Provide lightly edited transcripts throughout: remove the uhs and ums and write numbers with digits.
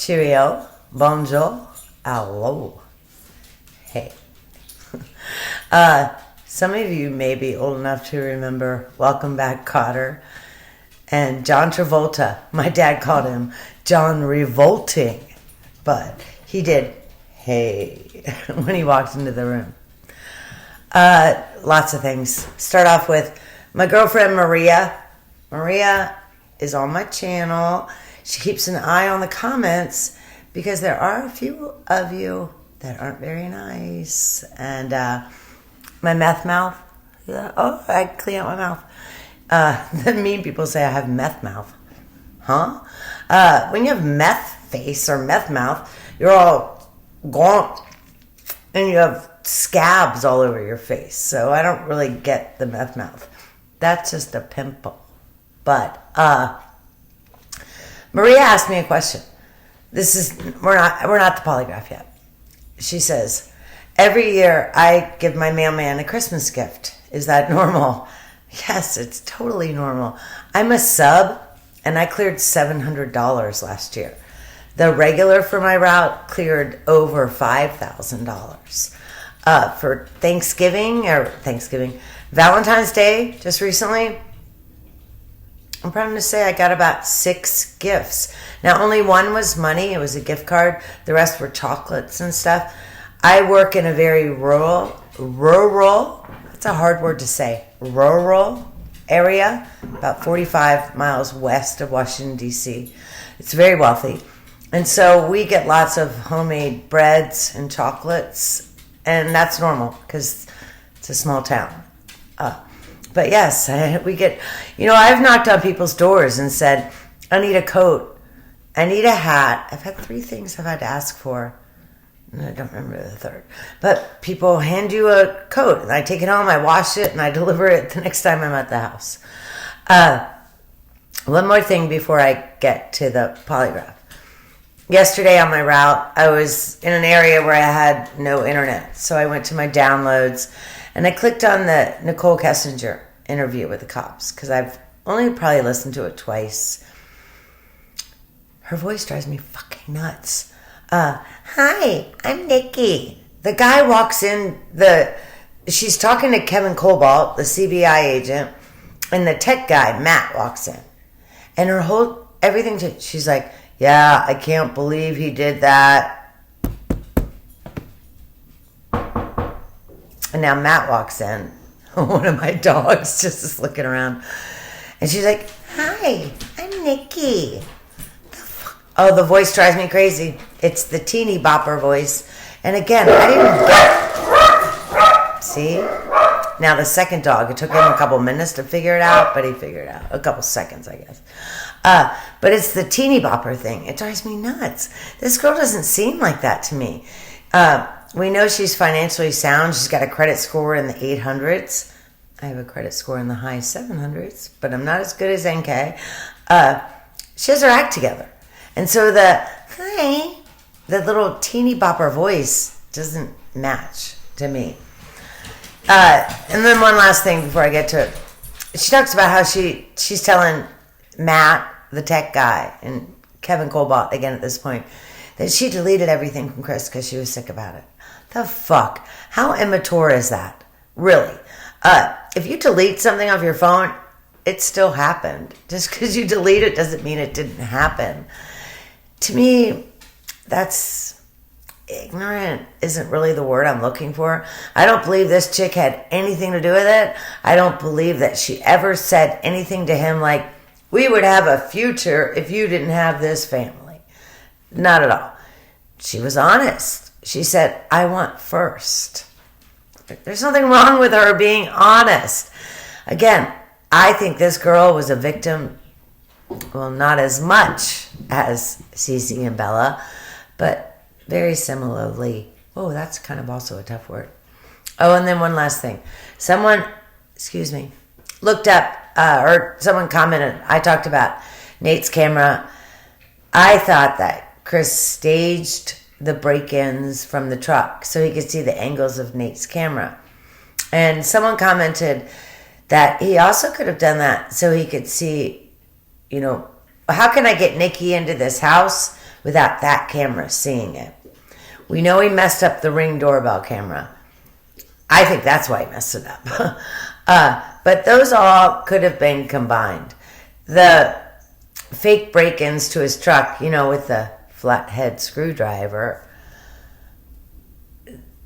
Cheerio, bonjour, hello, hey. Some of you may be old enough to remember Welcome Back, Kotter, and John Travolta. My dad called him John Revolting, but he did hey when he walked into the room. Lots of things. Start off with my girlfriend Maria. Maria is on my channel. She keeps an eye on the comments because there are a few of you that aren't very nice. And my meth mouth. Yeah, oh, I clean out my mouth. The mean people say I have meth mouth. Huh? When you have meth face or meth mouth, you're all gaunt and you have scabs all over your face. So I don't really get the meth mouth. That's just a pimple. But Maria asked me a question. We're not the polygraph yet. She says, every year I give my mailman a Christmas gift. Is that normal? Yes, it's totally normal. I'm a sub and I cleared $700 last year. The regular for my route cleared over $5,000. For Valentine's Day, just recently, I'm proud to say I got about 6 gifts. Now, only one was money. It was a gift card. The rest were chocolates and stuff. I work in a very rural, that's a hard word to say, rural area, about 45 miles west of Washington, D.C. It's very wealthy. And so we get lots of homemade breads and chocolates, and that's normal because it's a small town. But yes, we get, I've knocked on people's doors and said, I need a coat. I need a hat. I've had 3 things I've had to ask for. And I don't remember the third. But people hand you a coat, and I take it home, I wash it, and I deliver it the next time I'm at the house. One more thing before I get to the polygraph. Yesterday on my route, I was in an area where I had no internet. So I went to my downloads, and I clicked on the Nicole Kessinger interview with the cops because I've only probably listened to it twice. Her voice drives me fucking nuts. Hi, I'm Nikki. The guy walks in, she's talking to Kevin Cobalt, the CBI agent, and the tech guy, Matt, walks in. And she's like, yeah, I can't believe he did that. And now Matt walks in. One of my dogs just is looking around. And she's like, hi, I'm Nikki. Oh, the voice drives me crazy. It's the teeny bopper voice. And again, I didn't get... See? Now the second dog, it took him a couple minutes to figure it out, but he figured it out. A couple seconds, I guess. But it's the teeny bopper thing. It drives me nuts. This girl doesn't seem like that to me. We know she's financially sound. She's got a credit score in the 800s. I have a credit score in the high 700s, but I'm not as good as NK. She has her act together. And so the little teeny bopper voice doesn't match to me. And then one last thing before I get to it. She talks about how she's telling Matt, the tech guy, and Kevin Cobalt, again at this point, that she deleted everything from Chris because she was sick about it. The fuck? How immature is that? Really? If you delete something off your phone, it still happened. Just because you delete it doesn't mean it didn't happen. To me, that's ignorant isn't really the word I'm looking for. I don't believe this chick had anything to do with it. I don't believe that she ever said anything to him like, we would have a future if you didn't have this family. Not at all. She was honest. She said, I want first. There's nothing wrong with her being honest. Again, I think this girl was a victim, well, not as much as Cece and Bella, but very similarly. Oh, that's kind of also a tough word. Oh, and then one last thing. Someone, looked up, or someone commented, I talked about Nate's camera. I thought that Chris staged the break-ins from the truck so he could see the angles of Nate's camera. And someone commented that he also could have done that so he could see, how can I get Nikki into this house without that camera seeing it. We know he messed up the Ring doorbell camera. I think that's why he messed it up. But those all could have been combined. The fake break-ins to his truck, with the flathead screwdriver,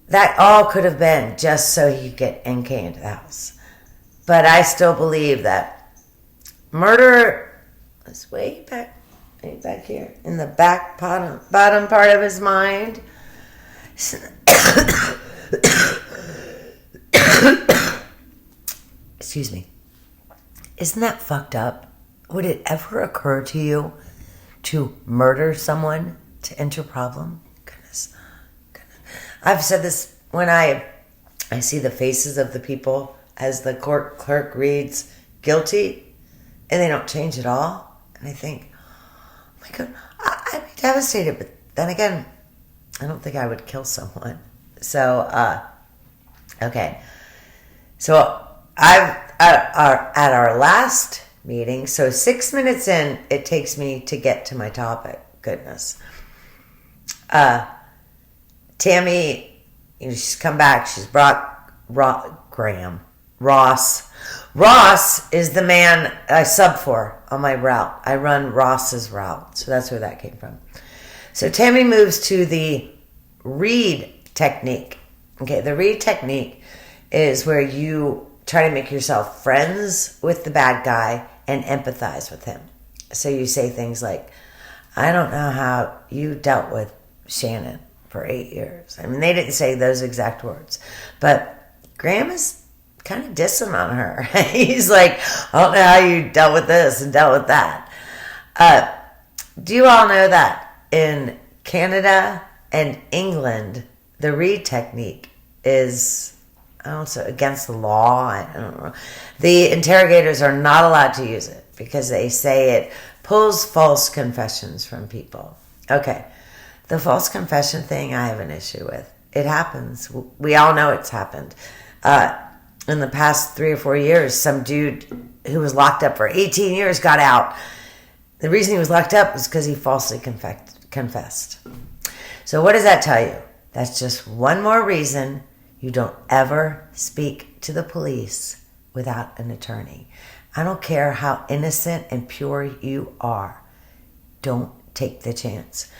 that all could have been just so he could get NK into the house. But I still believe that murder is way back here in the back bottom part of his mind. Excuse me. Isn't that fucked up? Would it ever occur to you to murder someone to end your problem? Goodness. I've said this when I see the faces of the people as the court clerk reads guilty and they don't change at all. And I think, oh my God, I'd be devastated. But then again, I don't think I would kill someone. So, okay. So at our last meeting, so 6 minutes in, it takes me to get to my topic. Goodness. Tammy, she's come back. She's brought Graham. Ross. Ross is the man I sub for on my route. I run Ross's route. So that's where that came from. So Tammy moves to the read technique. Okay, the read technique is where you try to make yourself friends with the bad guy and empathize with him. So you say things like, I don't know how you dealt with Shannon for 8 years. I mean, they didn't say those exact words. But Graham is kind of dissing on her. He's like, I don't know how you dealt with this and dealt with that. Do you all know that in Canada and England, the read technique is against the law? I don't know. The interrogators are not allowed to use it because they say it pulls false confessions from people. Okay, the false confession thing I have an issue with. It happens. We all know it's happened. In the past 3 or 4 years, some dude who was locked up for 18 years got out. The reason he was locked up was because he falsely confessed. So what does that tell you? That's just one more reason you don't ever speak to the police without an attorney. I don't care how innocent and pure you are. Don't take the chance.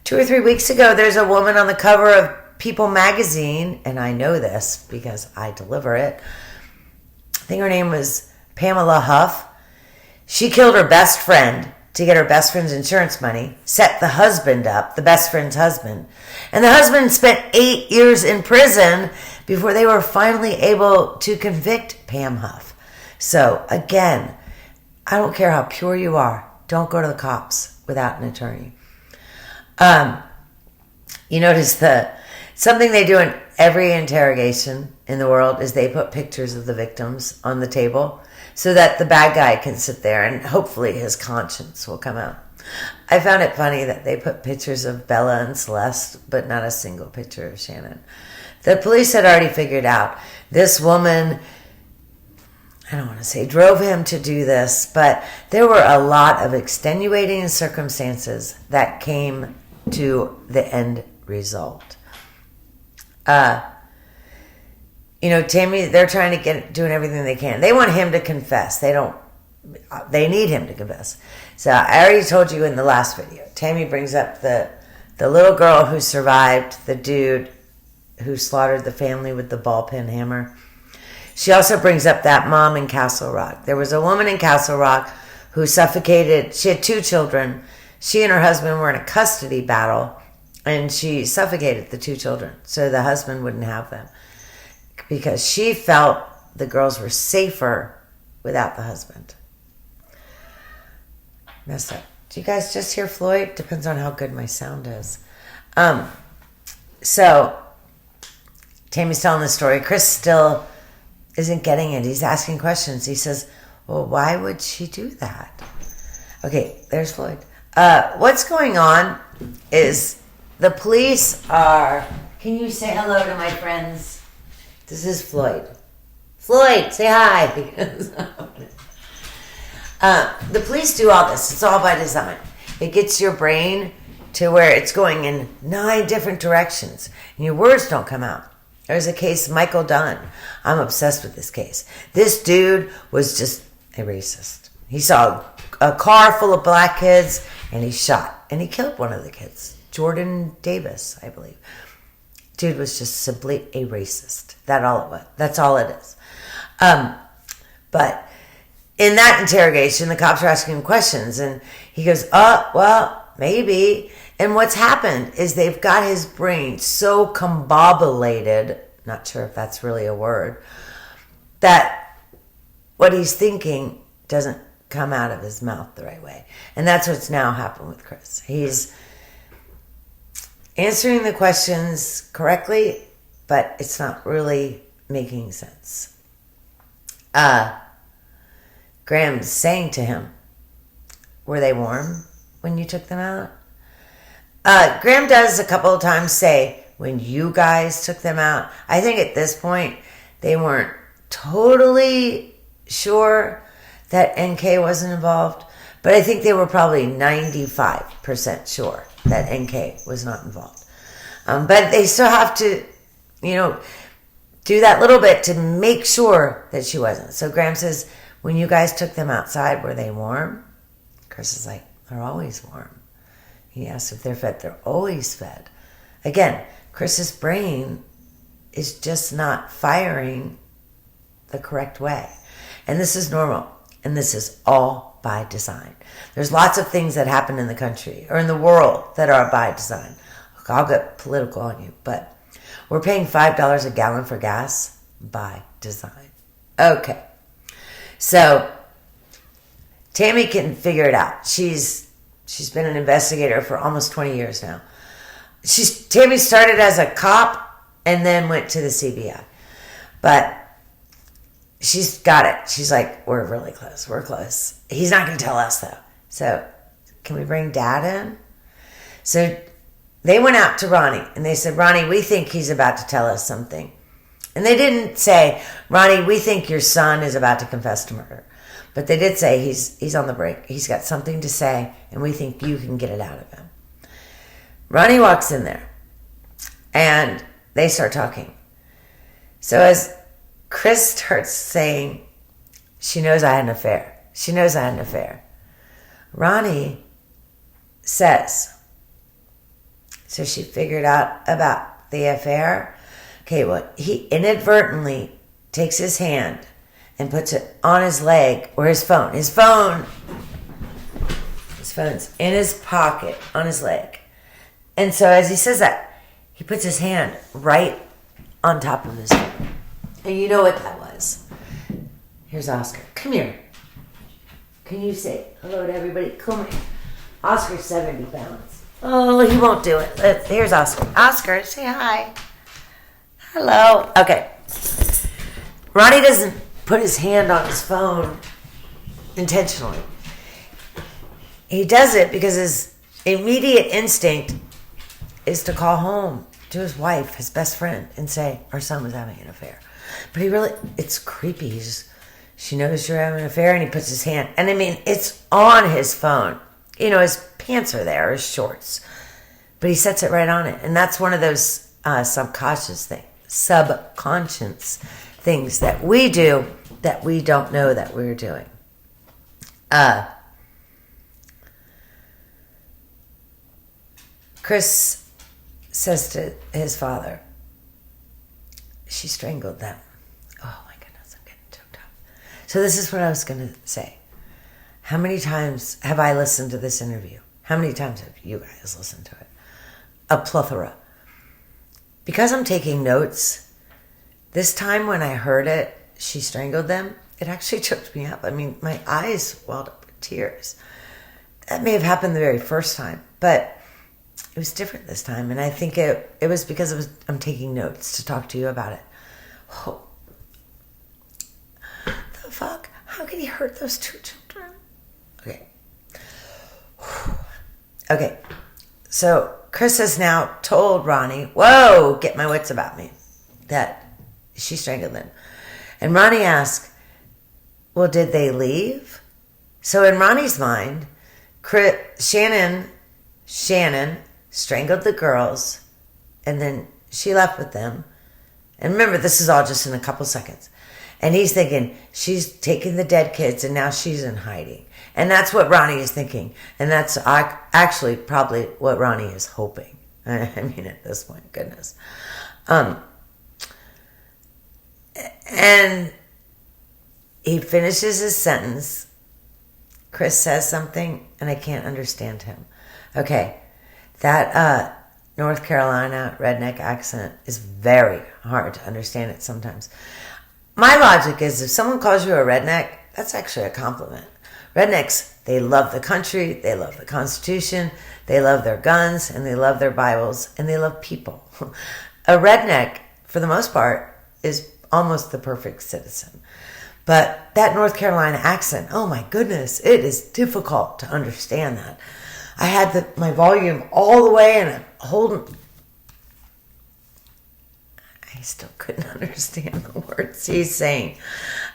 2 or 3 weeks ago, there's a woman on the cover of People magazine, and I know this because I deliver it. I think her name was Pamela Huff. She killed her best friend to get her best friend's insurance money, set the husband up, the best friend's husband. And the husband spent 8 years in prison before they were finally able to convict Pam Huff. So, again, I don't care how pure you are. Don't go to the cops without an attorney. You notice something they do in every interrogation in the world is they put pictures of the victims on the table so that the bad guy can sit there and hopefully his conscience will come out. I found it funny that they put pictures of Bella and Celeste, but not a single picture of Shannon. The police had already figured out this woman, I don't want to say drove him to do this, but there were a lot of extenuating circumstances that came to the end result. Tammy, they're trying to doing everything they can. They want him to confess. They need him to confess. So I already told you in the last video, Tammy brings up the little girl who survived, the dude who slaughtered the family with the ball peen hammer. She also brings up that mom in Castle Rock. There was a woman in Castle Rock who suffocated. She had 2 children. She and her husband were in a custody battle, and she suffocated the 2 children so the husband wouldn't have them because she felt the girls were safer without the husband. Messed up. Do you guys just hear Floyd? Depends on how good my sound is. So Tammy's telling the story. Chris still isn't getting it. He's asking questions. He says, well, why would she do that? Okay, there's Floyd. What's going on is the police are... Can you say hello to my friends? This is Floyd. Floyd, say hi. The police do all this. It's all by design. It gets your brain to where it's going in 9 different directions and your words don't come out. There's a case, Michael Dunn. I'm obsessed with this case. This dude was just a racist. He saw a car full of black kids and he shot and he killed one of the kids, Jordan Davis, I believe. Dude was just simply a racist. That's all it is. But in that interrogation, the cops are asking him questions and he goes, well, maybe. And what's happened is they've got his brain so combobulated, not sure if that's really a word, that what he's thinking doesn't come out of his mouth the right way. And that's what's now happened with Chris. He's answering the questions correctly, but it's not really making sense. Graham's saying to him, were they warm when you took them out? Graham does a couple of times say, when you guys took them out. I think at this point, they weren't totally sure that NK wasn't involved, but I think they were probably 95% sure that NK was not involved. But they still have to, do that little bit to make sure that she wasn't. So Graham says, when you guys took them outside, were they warm? Chris is like, they're always warm. He asks if they're fed. They're always fed. Again, Chris's brain is just not firing the correct way. And this is normal. And this is all by design. There's lots of things that happen in the country or in the world that are by design. Look, I'll get political on you, but we're paying $5 a gallon for gas by design. Okay. So Tammy can figure it out. She's been an investigator for almost 20 years now. Tammy started as a cop and then went to the CBI. But she's got it. She's like, we're really close. We're close. He's not going to tell us, though. So can we bring Dad in? So they went out to Ronnie, and they said, Ronnie, we think he's about to tell us something. And they didn't say, Ronnie, we think your son is about to confess to murder. But they did say he's on the brink. He's got something to say, and we think you can get it out of him. Ronnie walks in there, and they start talking. So as Chris starts saying, she knows I had an affair. She knows I had an affair. Ronnie says, so she figured out about the affair. Okay, well, he inadvertently takes his hand and puts it on his leg or his phone. His phone's in his pocket on his leg. And so as he says that, he puts his hand right on top of his phone. And you know what that was. Here's Oscar. Come here. Can you say hello to everybody? Come here. Oscar's 70 pounds. Oh, he won't do it. Here's Oscar. Oscar, say hi. Hello. Okay. Ronnie doesn't put his hand on his phone intentionally. He does it because his immediate instinct is to call home to his wife, his best friend, and say, our son was having an affair. But it's creepy. She knows you're having an affair, and he puts his hand, and I mean, it's on his phone. His pants are there, his shorts. But he sets it right on it. And that's one of those subconscious things that we do that we don't know that we're doing. Chris says to his father, she strangled them. Oh my goodness, I'm getting choked up. So this is what I was going to say. How many times have I listened to this interview? How many times have you guys listened to it? A plethora. Because I'm taking notes, this time when I heard it, she strangled them, it actually choked me up. I mean, my eyes welled up with tears. That may have happened the very first time, but it was different this time. And I think it was because I'm taking notes to talk to you about it. Oh, the fuck? How could he hurt those 2 children? Okay. Okay. So Chris has now told Ronnie, whoa, get my wits about me, that she strangled them. And Ronnie asks, well, did they leave? So in Ronnie's mind, Shannon strangled the girls, and then she left with them. And remember, this is all just in a couple seconds. And he's thinking, she's taking the dead kids and now she's in hiding. And that's what Ronnie is thinking. And that's actually probably what Ronnie is hoping. I mean, at this point, goodness. And he finishes his sentence. Chris says something, and I can't understand him. Okay, that North Carolina redneck accent is very hard to understand it sometimes. My logic is if someone calls you a redneck, that's actually a compliment. Rednecks, they love the country, they love the Constitution, they love their guns, and they love their Bibles, and they love people. A redneck, for the most part, is almost the perfect citizen. But that North Carolina accent, oh my goodness, it is difficult to understand that. I had my volume all the way and I still couldn't understand the words he's saying.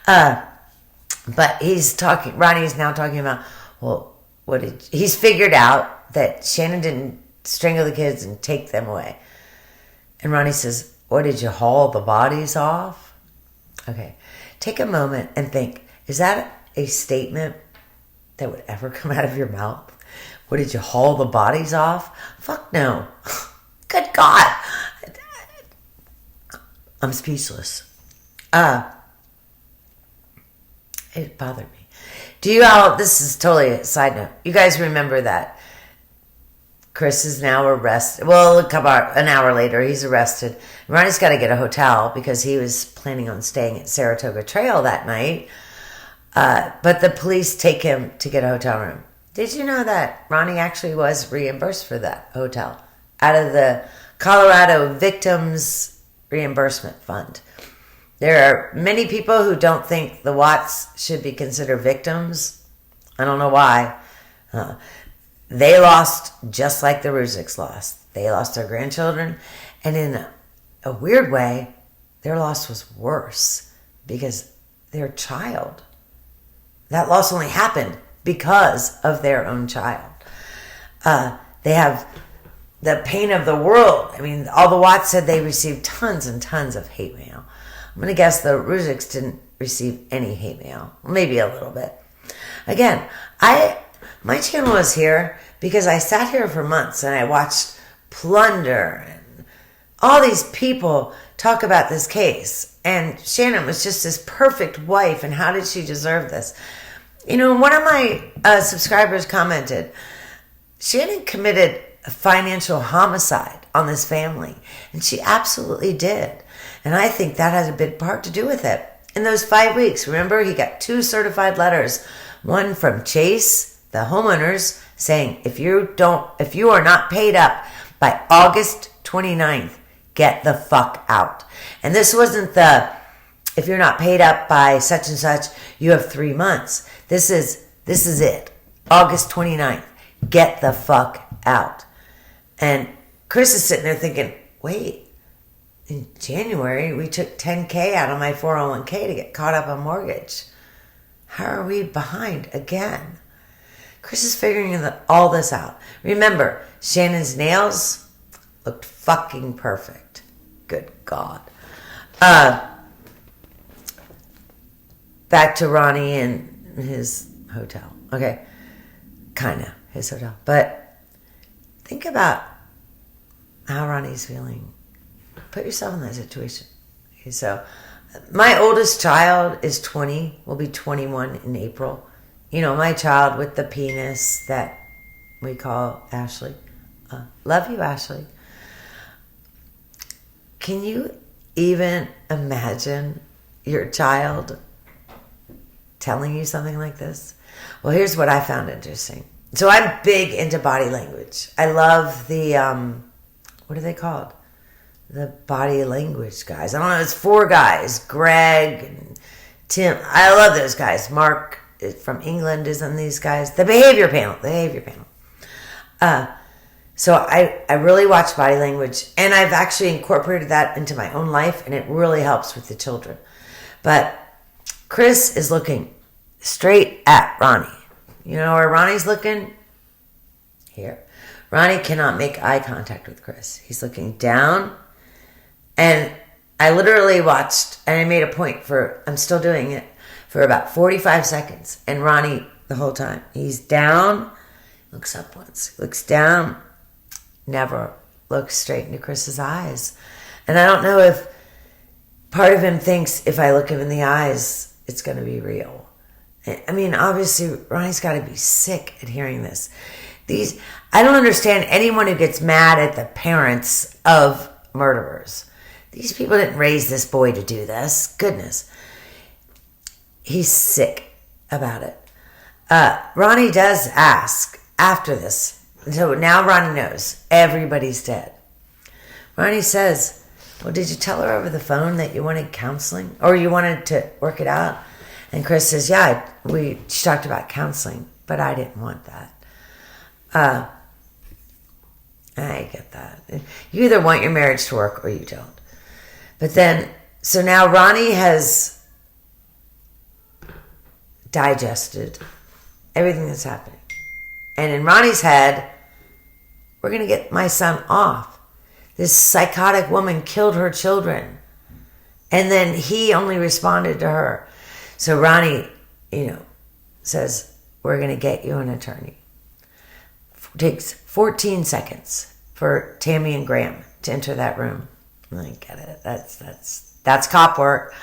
But Ronnie's now talking about, well, he's figured out that Shannon didn't strangle the kids and take them away. And Ronnie says, what, did you haul the bodies off? Okay, take a moment and think, is that a statement that would ever come out of your mouth? What, did you haul the bodies off? Fuck no. Good God. I'm speechless. It bothered me. This is totally a side note. You guys remember that Chris is now arrested. Well, an hour later, he's arrested. Ronnie's got to get a hotel because he was planning on staying at Saratoga Trail that night. But the police take him to get a hotel room. Did you know that Ronnie actually was reimbursed for that hotel out of the Colorado Victims Reimbursement Fund? There are many people who don't think the Watts should be considered victims. I don't know why. They lost just like the Ruzicks lost. They lost their grandchildren. And in a weird way, their loss was worse because their child. That loss only happened because of their own child. They have the pain of the world. I mean, all the Watts said they received tons and tons of hate mail. I'm going to guess the Ruzicks didn't receive any hate mail. Maybe a little bit. Again, my channel is here because I sat here for months and I watched Plunder and all these people talk about this case. And Shannon was just this perfect wife, and how did she deserve this? You know, one of my subscribers commented, Shannon committed a financial homicide on this family. And she absolutely did. And I think that has a big part to do with it. In those 5 weeks, remember, he got 2 certified letters. One from Chase, the homeowners, saying, if you are not paid up by August 29th, get the fuck out. And this wasn't if you're not paid up by such and such, you have 3 months. This is it. August 29th, get the fuck out. And Chris is sitting there thinking, wait, in January, we took $10K out of my 401k to get caught up on mortgage. How are we behind again? Chris is figuring all this out. Remember, Shannon's nails looked fucking perfect. Good God. Back to Ronnie and his hotel. Okay. Kind of his hotel. But think about how Ronnie's feeling. Put yourself in that situation. Okay, so my oldest child is 20, will be 21 in April. You know, my child with the penis that we call Ashley. Love you, Ashley. Can you even imagine your child telling you something like this? Well, here's what I found interesting. So I'm big into body language. I love the, what are they called? The body language guys. I don't know, it's 4 guys. Greg and Tim. I love those guys. Mark from England is on these guys. The behavior panel. So I really watch body language, and I've actually incorporated that into my own life, and it really helps with the children. But Chris is looking straight at Ronnie. You know where Ronnie's looking? Here. Ronnie cannot make eye contact with Chris. He's looking down. And I literally watched, and I made a point I'm still doing it, for about 45 seconds. And Ronnie, the whole time, he's down, looks up once, looks down, never looks straight into Chris's eyes. And I don't know if part of him thinks if I look him in the eyes, it's going to be real. I mean, obviously, Ronnie's got to be sick at hearing this. I don't understand anyone who gets mad at the parents of murderers. These people didn't raise this boy to do this. Goodness. He's sick about it. Ronnie does ask after this. So now Ronnie knows everybody's dead. Ronnie says, well, did you tell her over the phone that you wanted counseling? Or you wanted to work it out? And Chris says, yeah, she talked about counseling, but I didn't want that. I get that. You either want your marriage to work or you don't. But then, so now Ronnie has digested everything that's happening. And in Ronnie's head, we're going to get my son off. This psychotic woman killed her children. And then he only responded to her. So Ronnie, says, we're going to get you an attorney. It takes 14 seconds for Tammy and Graham to enter that room. I get it. That's cop work.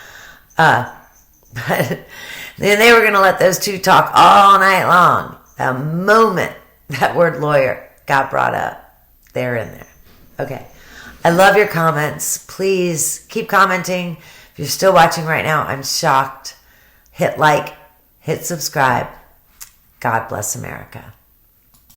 But then they were going to let those two talk all night long. The moment that word lawyer got brought up, they're in there. Okay. I love your comments. Please keep commenting. If you're still watching right now, I'm shocked. Hit like, hit subscribe. God bless America.